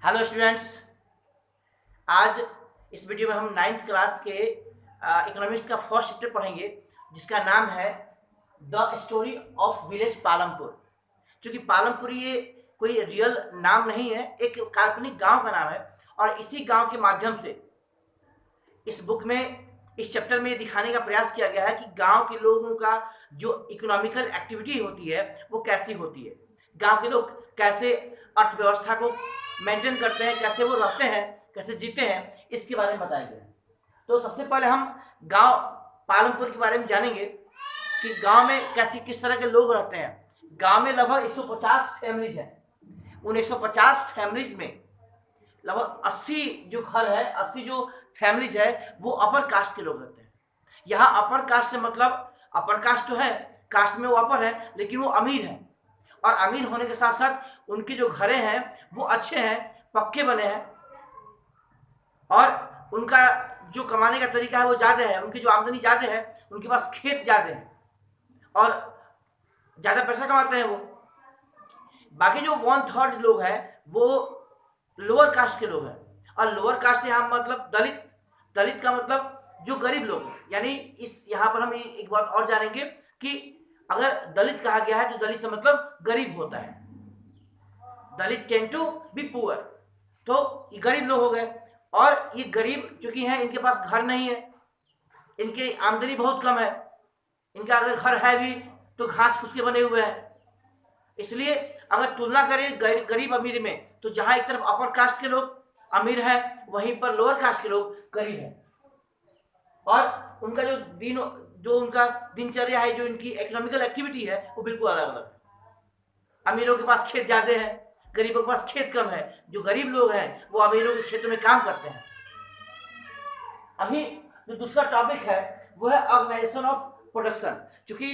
Hello students. आज इस video में हम नाइन्थ क्लास के इकोनॉमिक्स का फर्स्ट चैप्टर पढ़ेंगे, जिसका नाम है the story of village Palampur. क्योंकि पालमपुर ये कोई रियल नाम नहीं है, एक काल्पनिक गांव का नाम है। और इसी गांव के माध्यम से इस बुक में, इस चैप्टर में ये दिखाने का प्रयास किया गया है कि गांव के लोगों का जो इकोनॉमिकल एक्टिविटी होती है वो कैसी होती है, गांव के लोग कैसे अर्थव्यवस्था को मेंटेन करते हैं, कैसे वो रहते हैं, कैसे जीते हैं, इसके बारे में बताया गया है। तो सबसे पहले हम गांव पालमपुर के बारे में जानेंगे कि गांव में कैसी किस तरह के लोग रहते हैं। गांव में लगभग 150 फैमिलीज हैं। उन 150 फैमिलीज में लगभग 80 जो घर है, 80 जो फैमिलीज है, वो अपर कास्ट के लोग रहते हैं। यहाँ अपर कास्ट से मतलब अपर कास्ट तो है, कास्ट में वो अपर है, लेकिन वो अमीर है। और अमीर होने के साथ साथ उनकी जो घरें हैं वो अच्छे हैं, पक्के बने हैं, और उनका जो कमाने का तरीका है वो ज़्यादा है, उनकी जो आमदनी ज़्यादा है, उनके पास खेत ज़्यादा है और ज़्यादा पैसा कमाते हैं वो। बाकी जो 1/3 लोग हैं वो लोअर कास्ट के लोग हैं। और लोअर कास्ट से हम मतलब दलित, दलित का मतलब जो गरीब लोग हैं। यानी इस यहाँ पर हम एक बात और जानेंगे कि अगर दलित कहा गया है तो दलित से मतलब गरीब होता है। दलित टेंड टू बी पुअर, तो ये गरीब लोग हो गए। और ये गरीब चूंकि हैं, इनके पास घर नहीं है, इनकी आमदनी बहुत कम है, इनका अगर घर है भी तो घास फूस के बने हुए हैं। इसलिए अगर तुलना करें गरीब अमीर में, तो जहां एक तरफ अपर कास्ट के लोग अमीर है, वहीं पर लोअर कास्ट के लोग गरीब हैं। और उनका जो उनका दिनचर्या है, जो इनकी इकोनॉमिकल एक्टिविटी है, वो बिल्कुल अलग अलग है। अमीरों के पास खेत ज्यादा है, गरीबों के पास खेत कम है। जो गरीब लोग हैं वो अमीरों के खेतों में काम करते हैं। अभी जो दूसरा टॉपिक है वो है ऑर्गेनाइजेशन ऑफ प्रोडक्शन। क्योंकि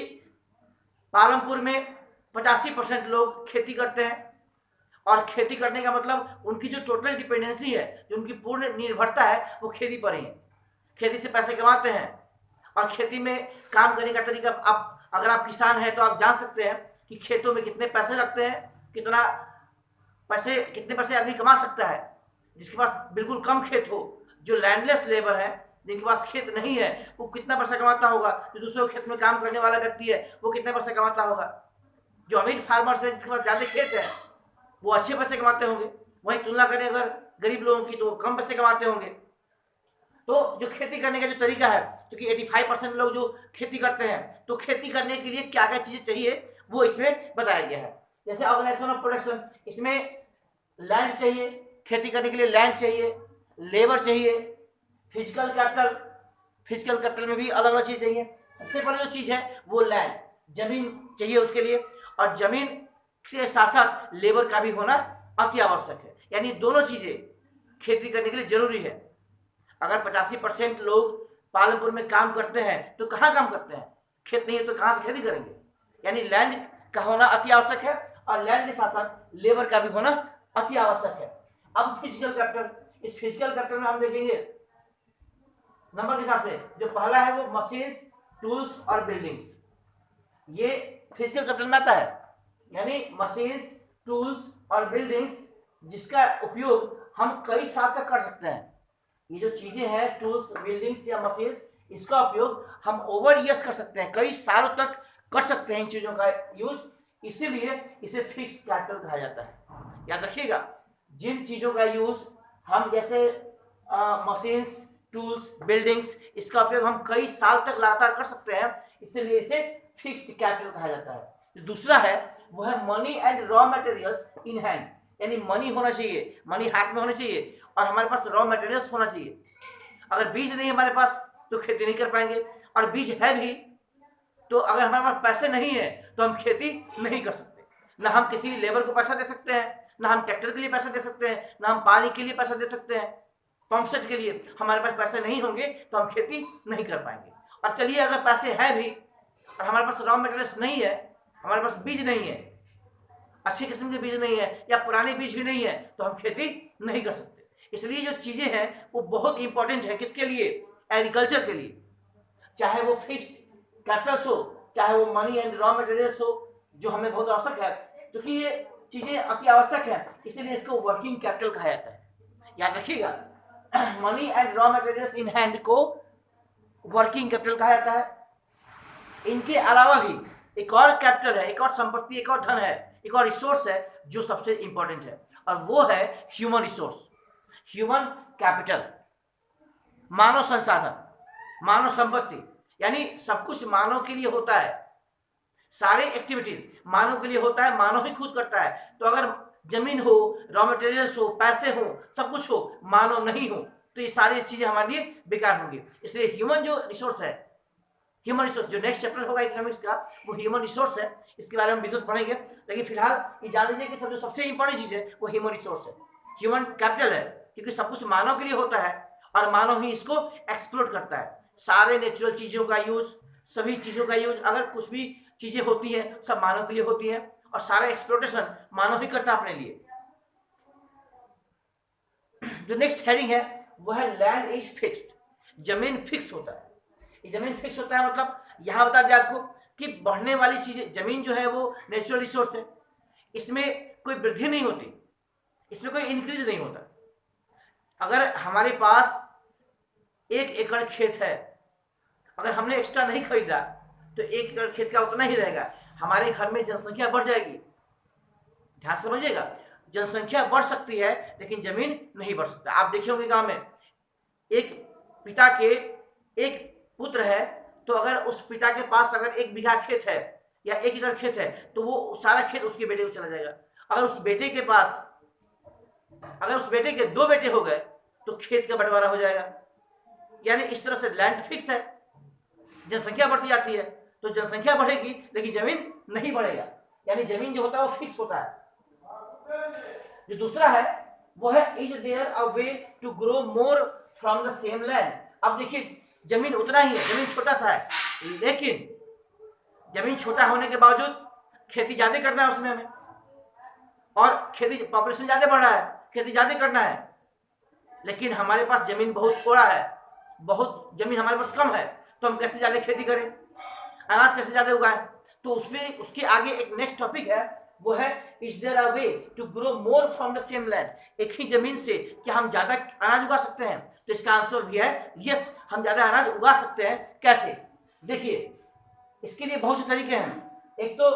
पालमपुर में 85% लोग खेती करते हैं, और खेती करने का मतलब उनकी जो टोटल डिपेंडेंसी है, जो उनकी पूर्ण निर्भरता है, वो खेती पर ही है। खेती से पैसे कमाते हैं। और खेती में काम करने का तरीका, आप अगर आप किसान हैं तो आप जान सकते हैं कि खेतों में कितने पैसे लगते हैं, कितने पैसे आदमी कमा सकता है। जिसके पास बिल्कुल कम खेत हो, जो लैंडलेस लेबर है, जिनके पास खेत नहीं है, वो कितना पैसा कमाता होगा। जो दूसरे खेत में काम करने वाला व्यक्ति है वो कितना पैसा कमाता होगा। जो अमीर फार्मर्स है, जिसके पास ज़्यादा खेत है, वो अच्छे पैसे कमाते होंगे। वहीं तुलना करें अगर गरीब लोगों की, तो वो कम पैसे कमाते होंगे। तो जो खेती करने का जो तरीका है, क्योंकि 85% लोग जो खेती करते हैं, तो खेती करने के लिए क्या क्या चीज़ें चाहिए वो इसमें बताया गया है। जैसे ऑर्गेनाइजेशन ऑफ प्रोडक्शन, इसमें लैंड चाहिए, खेती करने के लिए लैंड चाहिए, लेबर चाहिए, फिजिकल कैपिटल, फिजिकल कैपिटल में भी अलग अलग चीज़ चाहिए। सबसे पहले जो चीज़ है वो लैंड, जमीन चाहिए उसके लिए। और जमीन के साथ साथ लेबर का भी होना अति आवश्यक है। यानी दोनों चीज़ें खेती करने के लिए जरूरी है। अगर 85% लोग पालमपुर में काम करते हैं तो कहाँ काम करते हैं? खेत नहीं है तो कहाँ से खेती करेंगे? यानी लैंड का होना अति आवश्यक है, और लैंड के साथ साथ लेबर का भी होना अति आवश्यक है। अब फिजिकल कैपिटल, इस फिजिकल कैपिटल में हम देखेंगे नंबर के हिसाब से। जो पहला है वो मशीन्स, टूल्स और बिल्डिंग्स, ये फिजिकल कैपिटल में आता है। यानी मशीन्स, टूल्स और बिल्डिंग्स, जिसका उपयोग हम कई साल तक कर सकते हैं। ये जो चीजें हैं, टूल्स, बिल्डिंग्स या मशीन्स, इसका उपयोग हम ओवर ईयर्स कर सकते हैं, कई सालों तक कर सकते हैं इन चीजों का यूज। इसीलिए इसे फिक्स कैपिटल कहा जाता है। याद रखिएगा, जिन चीजों का यूज हम, जैसे मशीन्स, टूल्स, बिल्डिंग्स, इसका उपयोग हम कई साल तक लगातार कर सकते हैं, इसीलिए इसे फिक्स्ड कैपिटल कहा जाता है। दूसरा है वो है money and raw materials in hand. यानी मनी होना चाहिए, मनी हाथ में होना चाहिए, और हमारे पास रॉ मटेरियल्स होना चाहिए। अगर बीज नहीं है हमारे पास तो खेती नहीं कर पाएंगे, और बीज है भी तो अगर हमारे पास पैसे नहीं है तो हम खेती नहीं कर सकते। ना हम किसी लेबर को पैसा दे सकते हैं, ना हम ट्रैक्टर के लिए पैसा दे सकते हैं, ना हम पानी के लिए पैसा दे सकते हैं, पंप सेट के लिए। हमारे पास पैसे नहीं होंगे तो हम खेती नहीं कर पाएंगे। और चलिए अगर पैसे हैं भी और हमारे पास रॉ मटेरियल्स नहीं है, हमारे पास बीज नहीं है, अच्छे किस्म के बीज नहीं है, या पुराने बीज भी नहीं है, तो हम खेती नहीं कर सकते। इसलिए जो चीजें हैं वो बहुत इंपॉर्टेंट है। किसके लिए? एग्रीकल्चर के लिए। चाहे वो फिक्स्ड कैपिटल्स हो, चाहे वो मनी एंड रॉ मटेरियल्स हो, जो हमें बहुत आवश्यक है। क्योंकि ये चीजें अति आवश्यक है, इसीलिए इसको वर्किंग कैपिटल कहा जाता है। याद रखिएगा, money and raw materials in hand को वर्किंग कैपिटल कहा जाता है। इनके अलावा भी एक और कैपिटल है, एक और संपत्ति, एक और धन है, एक और रिसोर्स है जो सबसे इंपॉर्टेंट है, और वो है ह्यूमन रिसोर्स, ह्यूमन कैपिटल, मानव संसाधन, मानव संपत्ति। यानी सब कुछ मानव के लिए होता है, सारे एक्टिविटीज मानव के लिए होता है, मानव ही खुद करता है। तो अगर जमीन हो, रॉ मटेरियल्स हो, पैसे हो, सब कुछ हो, मानव नहीं हो, तो ये सारी चीजें हमारे लिए बेकार होंगी। इसलिए ह्यूमन जो रिसोर्स है, ह्यूमन रिसोर्स, जो नेक्स्ट चैप्टर होगा इकोनॉमिक्स का, वो ह्यूमन रिसोर्स है, इसके बारे में विद्युत पढ़ेंगे। लेकिन फिलहाल ये जान लीजिए कि जो सबसे इंपॉर्टेंट चीज है वो ह्यूमन रिसोर्स है, ह्यूमन कैपिटल है, क्योंकि सब कुछ मानव के लिए होता है और मानव ही इसको एक्सप्लोर करता है। सारे नेचुरल चीजों का यूज, सभी चीजों का यूज, अगर कुछ भी चीजें होती है सब मानव के लिए होती है, और सारा एक्सप्लोटेशन मानव ही करता है अपने लिए। जो नेक्स्ट हेडिंग है वो है लैंड इज फिक्स्ड, जमीन फिक्स होता है। ये जमीन फिक्स होता है मतलब यहां बता दें आपको कि बढ़ने वाली चीजें, जमीन जो है वो नेचुरल रिसोर्स है, इसमें कोई वृद्धि नहीं होती, इसमें कोई इंक्रीज नहीं होता। अगर हमारे पास 1 एकड़ खेत है, अगर हमने एक्स्ट्रा नहीं खरीदा तो 1 एकड़ खेत का उतना ही रहेगा। हमारे घर में जनसंख्या बढ़ जाएगी, ध्यान समझिएगा, जनसंख्या बढ़ सकती है लेकिन जमीन नहीं बढ़ सकता। आप देखे होंगे गांव में एक पिता के एक पुत्र है, तो अगर उस पिता के पास अगर 1 बीघा खेत है या 1 एकड़ खेत है तो वो सारा खेत उसके बेटे को चला जाएगा। अगर उस बेटे के पास, अगर उस बेटे के 2 बेटे हो गए तो खेत का बंटवारा हो जाएगा। यानी इस तरह से लैंड फिक्स है, जनसंख्या बढ़ती जाती है तो जनसंख्या बढ़ेगी लेकिन जमीन नहीं बढ़ेगा, यानी जमीन जो होता है वो फिक्स होता है। जो दूसरा है वो है is there a way to grow more from the same land. अब देखिए जमीन उतना ही है, जमीन छोटा सा है, लेकिन जमीन छोटा होने के बावजूद खेती ज्यादा करना है उसमें हमें, और खेती पॉपुलेशन ज्यादा बढ़ रहा है, खेती ज्यादा करना है, लेकिन हमारे पास जमीन बहुत थोड़ा है, बहुत जमीन हमारे पास कम है, तो हम कैसे ज्यादा खेती करें, अनाज कैसे ज्यादा उगाएं। तो उसमें उसके आगे एक नेक्स्ट टॉपिक है वो है is there a way to grow more from the same land. एक ही जमीन से क्या हम ज्यादा अनाज उगा सकते हैं? तो इसका आंसर भी है यस, हम ज्यादा अनाज उगा सकते हैं। कैसे? देखिए इसके लिए बहुत से तरीके हैं। एक तो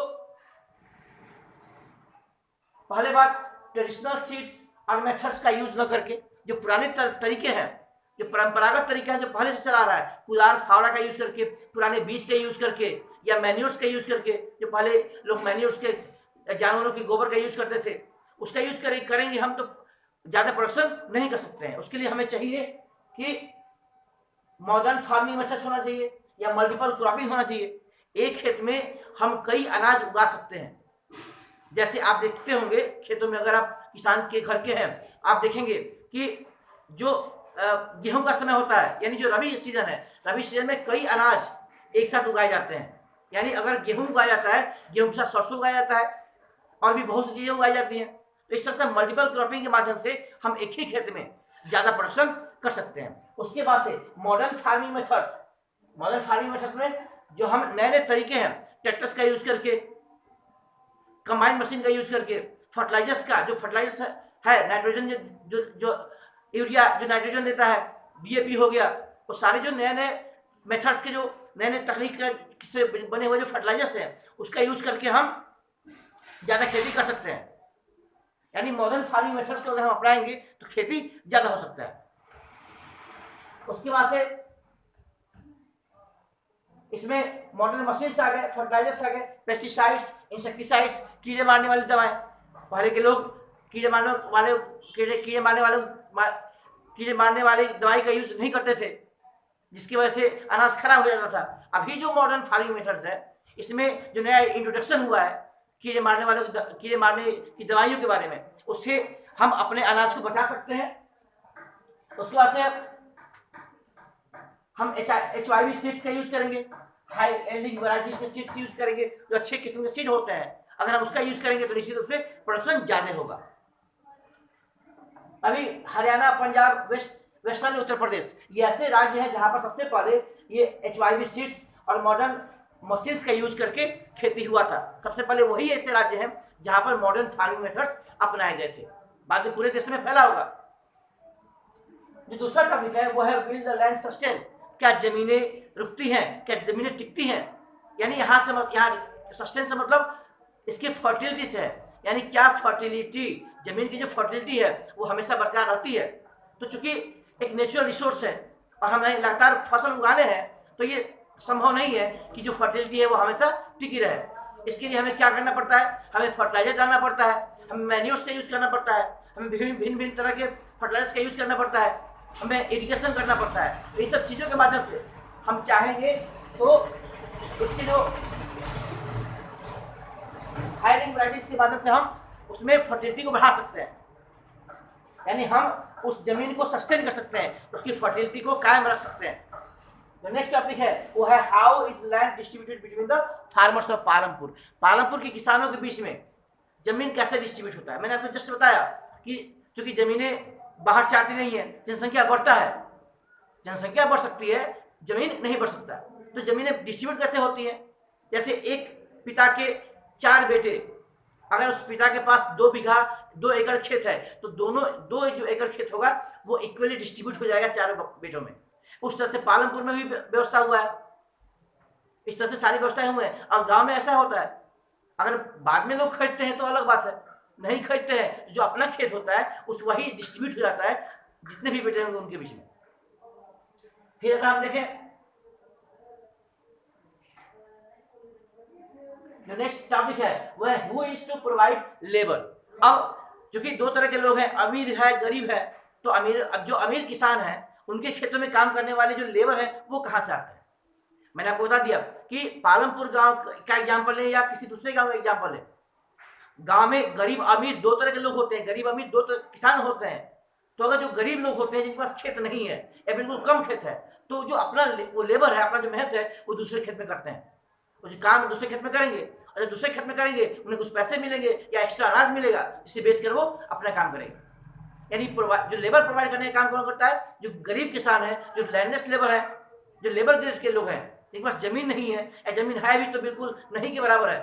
पहले बात, ट्रेडिशनल सीड्स और मेथड्स का यूज न करके, जो पुराने तरीके हैं, जो परंपरागत तरीका है जो पहले से चला रहा है, कुदार फावड़ा का यूज करके, पुराने बीज का यूज करके, या मैन्योर्स का यूज करके, जो पहले लोग मैन्योर्स के जानवरों के गोबर का यूज करते थे, उसका यूज करेंगे हम तो ज्यादा प्रोडक्शन नहीं कर सकते हैं। उसके लिए हमें चाहिए कि मॉडर्न फार्मिंग मेथड्स होना चाहिए या मल्टीपल क्रॉपिंग होना चाहिए। एक खेत में हम कई अनाज उगा सकते हैं। जैसे आप देखते होंगे खेतों में, अगर आप किसान के घर के हैं, आप देखेंगे कि जो गेहूं का समय होता है, यानी जो रबी सीजन है, रबी सीजन में कई अनाज एक साथ उगाए जाते हैं। यानी अगर गेहूं उगाया जाता है, गेहूं के साथ सरसों उगाया जाता है, और भी बहुत सी चीजें उगाई जाती हैं। तो इस तरह से मल्टीपल क्रॉपिंग के माध्यम से हम एक ही खेत में ज्यादा प्रोडक्शन कर सकते हैं। उसके बाद से modern farming methods, modern farming methods में जो हम नए नए तरीके हैं, ट्रैक्टर्स का यूज करके, कंबाइन मशीन का यूज करके, फर्टिलाइजर्स का, जो फर्टिलाइजर्स है नाइट्रोजन, जो यूरिया जो नाइट्रोजन देता है, DAP हो गया, वो सारे जो नए नए मेथड्स के, जो नए नए तकनीक से बने हुए जो फर्टिलाइजर्स हैं, उसका यूज करके हम ज्यादा खेती कर सकते हैं। यानी मॉडर्न फार्मिंग मेथड्स को अगर हम अपनाएंगे तो खेती ज्यादा हो सकता है। उसके बाद से इसमें मॉडर्न मशीन्स आ गए, फर्टिलाइजर्स आ गए, पेस्टिसाइड्स, इंसेक्टिसाइड्स, कीड़े मारने वाली दवाएं। पहले के लोग कीड़े मारने वाली दवाई का यूज नहीं करते थे, जिसकी वजह से अनाज खराब हो जाता था। अभी जो मॉडर्न फार्मिंग मेथड्स है, इसमें जो नया इंट्रोडक्शन हुआ है कीड़े मारने की दवाइयों के बारे में, उससे हम अपने अनाज को बचा सकते हैं। उसके बाद से हम HYV सीड्स का यूज करेंगे, हाई एल्डिंग वैरायटीज के सीड्स यूज करेंगे, जो अच्छे किस्म के सीड होते हैं। अगर हम उसका यूज करेंगे तो निश्चित रूप से प्रोडक्शन ज्यादा होगा। अभी हरियाणा, पंजाब, वेस्टर्न उत्तर प्रदेश, ये ऐसे राज्य हैं जहां पर सबसे पहले ये HYV सीड्स और मॉडर्न मशीन्स का यूज करके खेती हुआ था। सबसे पहले वही ऐसे राज्य हैं जहां पर मॉडर्न फार्मिंग मेथड्स अपनाए गए थे, बाद में पूरे देश में फैला होगा। जो दूसरा टॉपिक है वो है विल द लैंड सस्टेन, क्या जमीनें रुकती हैं, क्या जमीनें टिकती हैं, यानी यहाँ से यहाँ सस्टेन से मतलब इसकी फर्टिलिटी से है, यानी क्या फर्टिलिटी, जमीन की जो फर्टिलिटी है वो हमेशा बरकरार रहती है। तो चूंकि एक नेचुरल रिसोर्स है और हमें लगातार फसल उगाने हैं, तो ये संभव नहीं है कि जो फर्टिलिटी है वो हमेशा टिकी रहे। इसके लिए हमें क्या करना पड़ता है, हमें फर्टिलाइजर डालना पड़ता है, हमें मैन्यूर्स का यूज़ करना पड़ता है, हमें भिन्न भिन्न तरह के फर्टिलाइजर्स का यूज़ करना पड़ता है, हमें इरिगेशन करना पड़ता है। इन सब चीज़ों के माध्यम से हम चाहेंगे तो उसकी जो हायरिंग वैराइटीज के माध्यम से हम उसमें फर्टिलिटी को बढ़ा सकते हैं, यानी हम उस जमीन को सस्टेन कर सकते हैं, उसकी फर्टिलिटी को कायम रख सकते हैं। जो नेक्स्ट टॉपिक है वो है how is land distributed between the farmers of Palampur. Palampur के किसानों के बीच में जमीन कैसे डिस्ट्रीब्यूट होता है। मैंने आपको जस्ट बताया कि चूंकि जमीनें बाहर से आती नहीं है, जनसंख्या बढ़ता है, जनसंख्या बढ़ सकती है, जमीन नहीं बढ़ सकता। तो जमीनें डिस्ट्रीब्यूट कैसे होती हैं, जैसे एक पिता के 4 बेटे, अगर उस पिता के पास 2 बीघा 2 एकड़ खेत है तो दोनों 2 जो एकड़ खेत होगा वो इक्वली डिस्ट्रीब्यूट हो जाएगा 4 बेटों में। उस तरह से पालमपुर में भी व्यवस्था हुआ है, इस तरह से सारी व्यवस्थाएं हुई हैं। और गांव में ऐसा होता है, अगर बाद में लोग खरीदते हैं तो अलग बात है, नहीं खरीदते हैं, जो अपना खेत होता है उस वही डिस्ट्रीब्यूट हो जाता है जितने भी बेटे होंगे उनके बीच में। फिर अगर हम देखें जो नेक्स्ट टॉपिक है वो है who is to provide labour. अब चूंकि 2 तरह के लोग हैं, अमीर है गरीब है, तो अब जो अमीर किसान है उनके खेतों में काम करने वाले जो लेबर है वो कहाँ से आते हैं। मैंने आपको बता दिया कि पालमपुर गांव का एग्जाम्पल ले या किसी दूसरे गांव का एग्जाम्पल ले, गांव में गरीब अमीर 2 तरह के लोग होते हैं, गरीब अमीर 2 तरह किसान होते हैं। तो अगर जो गरीब लोग होते हैं जिनके पास खेत नहीं है या बिल्कुल कम खेत है, तो जो अपना वो लेबर है, अपना जो मेहनत है वो दूसरे खेत में करते हैं, उस काम दूसरे खेत में करेंगे, और जब दूसरे खेत में करेंगे उन्हें कुछ पैसे मिलेंगे या एक्स्ट्रा अनाज मिलेगा जिसे बेचकर वो अपना काम करेंगे। यानी जो लेबर प्रोवाइड करने का काम कौन करता है, जो गरीब किसान है, जो लैंडलेस लेबर है, जो लेबर ग्रेड के लोग हैं जिनके पास जमीन नहीं है या जमीन है भी तो बिल्कुल नहीं के बराबर है,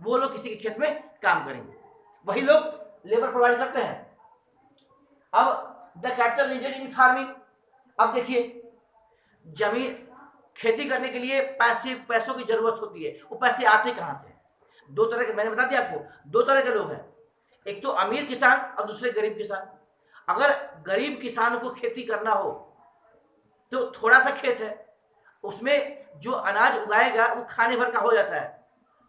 वो लोग किसी के खेत में काम करेंगे, वही लोग लेबर प्रोवाइड करते हैं। अब the capital needed in farming, अब देखिए जमीन खेती करने के लिए पैसों की जरूरत होती है, वो पैसे आते कहाँ से। 2 तरह के, मैंने बता दिया आपको 2 तरह के लोग हैं, एक तो अमीर किसान और दूसरे गरीब किसान। अगर गरीब किसान को खेती करना हो तो थोड़ा सा खेत है, उसमें जो अनाज उगाएगा वो खाने भर का हो जाता है,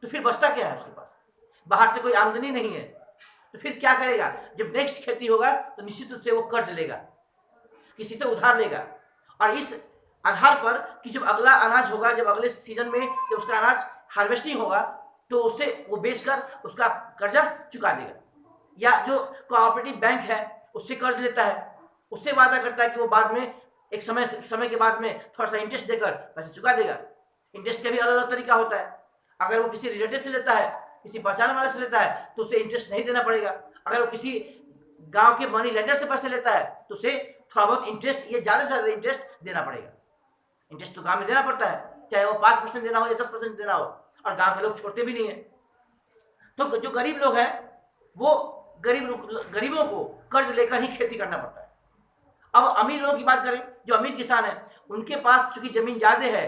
तो फिर बचता क्या है उसके पास, बाहर से कोई आमदनी नहीं है, तो फिर क्या करेगा। जब नेक्स्ट खेती होगा तो निश्चित रूप से वो कर्ज लेगा, किसी से उधार लेगा, और इस आधार पर कि जब अगला अनाज होगा, जब अगले सीजन में जब उसका अनाज हार्वेस्टिंग होगा तो उसे वो बेचकर उसका कर्जा चुका देगा। या जो कोऑपरेटिव बैंक है उससे कर्ज लेता है, उससे वादा करता है कि वो बाद में एक समय के बाद में थोड़ा सा इंटरेस्ट देकर पैसे चुका देगा। इंटरेस्ट का भी अलग अलग तरीका होता है, अगर वो किसी रिलेटिव से लेता है, किसी पहचान वाले से लेता है तो उसे इंटरेस्ट नहीं देना पड़ेगा। अगर वो किसी गांव के मनी लेंडर से पैसे लेता है तो उसे थोड़ा बहुत इंटरेस्ट, ये ज़्यादा से ज़्यादा इंटरेस्ट देना पड़ेगा। इंटरेस्ट तो गांव में देना पड़ता है, चाहे वो 5% देना हो या 10% देना हो, और गांव के लोग छोड़ते भी नहीं है। तो जो गरीब लोग हैं वो गरीबों को कर्ज लेकर ही खेती करना पड़ता है। अब अमीर लोगों की बात करें, जो अमीर किसान है उनके पास चूंकि जमीन ज्यादा है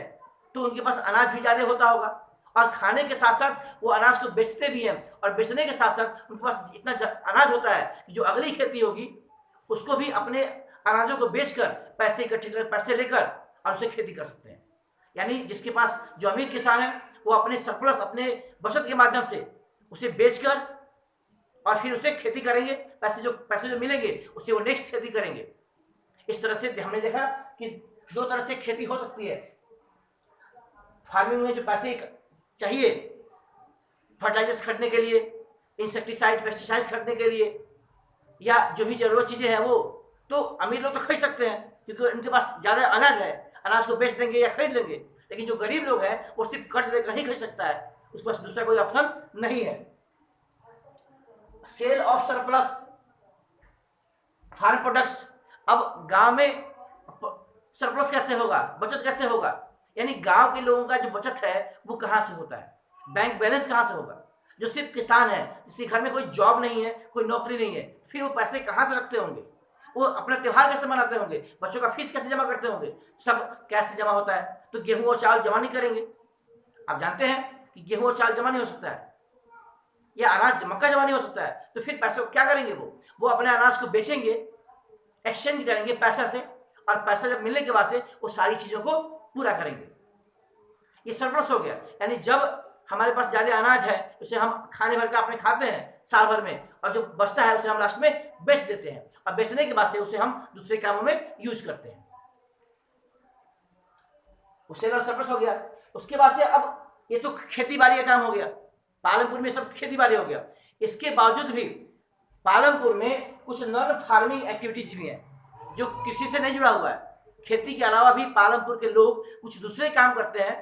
तो उनके पास अनाज भी ज्यादा होता होगा, और खाने के साथ साथ वो अनाज को बेचते भी हैं, और बेचने के साथ साथ उनके पास इतना अनाज होता है कि जो अगली खेती होगी उसको भी अपने अनाजों को बेचकर पैसे इकट्ठे कर, पैसे लेकर और उसे खेती कर सकते हैं। यानी जिसके पास, जो अमीर किसान है वो अपने सरप्लस, अपने बचत के माध्यम से उसे बेचकर और फिर उसे खेती करेंगे, पैसे जो मिलेंगे उससे वो नेक्स्ट खेती करेंगे। इस तरह से हमने देखा कि 2 तरह से खेती हो सकती है। फार्मिंग में जो पैसे चाहिए फर्टिलाइजर्स खरीदने के लिए, इंसेक्टिसाइड पेस्टिसाइड खरीदने के लिए, या जो भी जरूरत चीजें हैं वो तो अमीर लोग तो खरीद सकते हैं क्योंकि उनके पास ज्यादा अनाज है, अनाज को बेच देंगे या खरीद लेंगे। लेकिन जो गरीब लोग हैं वो सिर्फ कर्ज लेकर ही खरीद सकता है, उसके पास दूसरा कोई ऑप्शन नहीं है। Sale of surplus farm products, अब गांव में सरप्लस कैसे होगा, बचत कैसे होगा, यानी गांव के लोगों का जो बचत है वो कहां से होता है, बैंक बैलेंस कहां से होगा। जो सिर्फ किसान है, जिसके घर में कोई जॉब नहीं है, कोई नौकरी नहीं है, फिर वो पैसे कहाँ से रखते होंगे? वो अपना त्योहार कैसे मनाते होंगे? बच्चों का फीस कैसे जमा करते होंगे? सब कैसे जमा होता है? तो गेहूं और चावल जमा नहीं करेंगे। आप जानते हैं कि गेहूं और चावल जमा नहीं हो सकता है, या अनाज मक्का जमा नहीं हो सकता है। तो फिर पैसे क्या करेंगे? वो अपने अनाज को बेचेंगे, एक्सचेंज करेंगे पैसा से, और पैसा जब मिलने के बाद से वो सारी चीजों को पूरा करेंगे। ये सरप्लस हो गया, यानी जब हमारे पास ज्यादा अनाज है उसे हम खाने भर का अपने खाते हैं साल भर में, और जो बचता है उसे हम लास्ट में बेच देते हैं, और बेचने के बाद से उसे हम दूसरे कामों में यूज करते हैं। उससे अगर सरप्लस हो गया, उसके बाद से अब ये तो खेती बाड़ी का काम हो गया, पालमपुर में सब खेती बाड़ी हो गया। इसके बावजूद भी पालमपुर में कुछ नॉन फार्मिंग एक्टिविटीज भी हैं जो कृषि से नहीं जुड़ा हुआ है। खेती के अलावा भी पालमपुर के लोग कुछ दूसरे काम करते हैं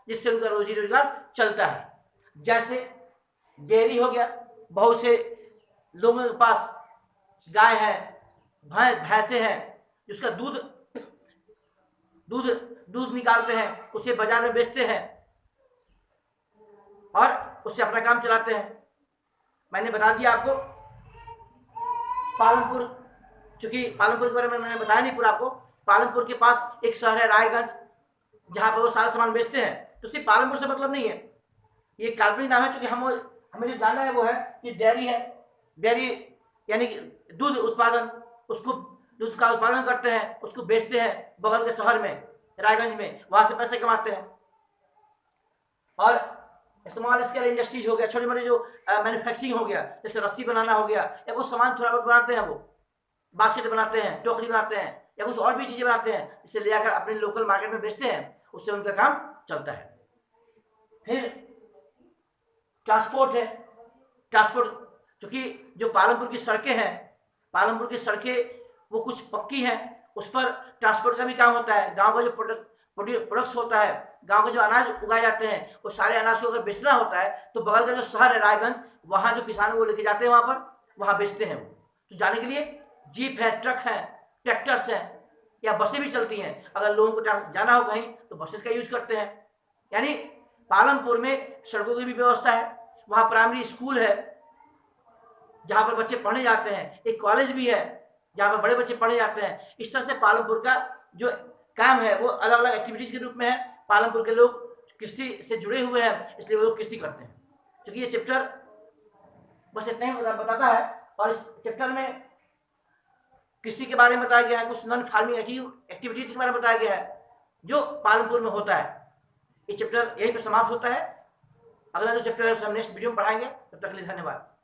जिससे उनका रोजी रोजगार चलता है। जैसे डेयरी हो गया, बहुत से लोगों के पास गाय है, भैंसे हैं, जिसका दूध दूध दूध निकालते हैं, उसे बाजार में बेचते हैं और उससे अपना काम चलाते हैं। मैंने बता दिया आपको पालमपुर, चूंकि पालमपुर के बारे में मैंने बताया नहीं पूरा आपको। पालमपुर के पास एक शहर है रायगंज, जहां पर वो सारा सामान बेचते हैं। तो सिर्फ पालमपुर से मतलब नहीं है, ये काल्पनिक नाम है, क्योंकि हमें जो जानना है वो है कि डेयरी है, डेयरी यानी दूध उत्पादन, उसको दूध का उत्पादन करते हैं, उसको बेचते हैं बगल के शहर में रायगंज में, वहां से पैसे कमाते हैं। और स्मॉल स्केल इंडस्ट्रीज हो गया, छोटे मोटे जो मैन्युफैक्चरिंग हो गया, जैसे रस्सी बनाना हो गया, या कुछ सामान थोड़ा बहुत बनाते हैं, वो बास्केट बनाते हैं, टोकरी बनाते हैं, या कुछ और भी चीजें बनाते हैं, जिसे ले जाकर अपने लोकल मार्केट में बेचते हैं, उससे उनका काम चलता है। फिर ट्रांसपोर्ट है, ट्रांसपोर्ट, क्योंकि जो पालमपुर की सड़कें हैं, पालमपुर की सड़कें वो कुछ पक्की हैं, उस पर ट्रांसपोर्ट का भी काम होता है। गांव का जो प्रोडक्ट्स होता है, गांव के जो अनाज उगाए जाते हैं, वो सारे अनाज को अगर बेचना होता है तो बगल का जो शहर है रायगंज, वहाँ जो किसान वो लेके जाते हैं, वहाँ पर वहाँ बेचते हैं। तो जाने के लिए जीप है, ट्रक है, ट्रैक्टर्स हैं, या बसें भी चलती हैं। अगर लोगों को जाना हो कहीं तो बसेस का यूज करते हैं। यानी पालमपुर में सड़कों की भी व्यवस्था है, वहाँ प्राइमरी स्कूल है जहाँ पर बच्चे पढ़ने जाते हैं, एक कॉलेज भी है जहाँ पर बड़े बच्चे पढ़ने जाते हैं। इस तरह से पालमपुर का जो काम है वो अलग अलग एक्टिविटीज के रूप में है। पालमपुर के लोग कृषि से जुड़े हुए हैं, इसलिए वो लोग कृषि करते हैं। क्योंकि ये चैप्टर बस इतना ही बताता है, और इस चैप्टर में कृषि के बारे में बताया गया है, कुछ नॉन फार्मिंग एक्टिविटीज के बारे में बताया गया है जो पालमपुर में होता है। ये चैप्टर यहीं पर समाप्त होता है। अगला जो चैप्टर है उसे हम नेक्स्ट वीडियो में पढ़ाएंगे। तब तक के लिए धन्यवाद।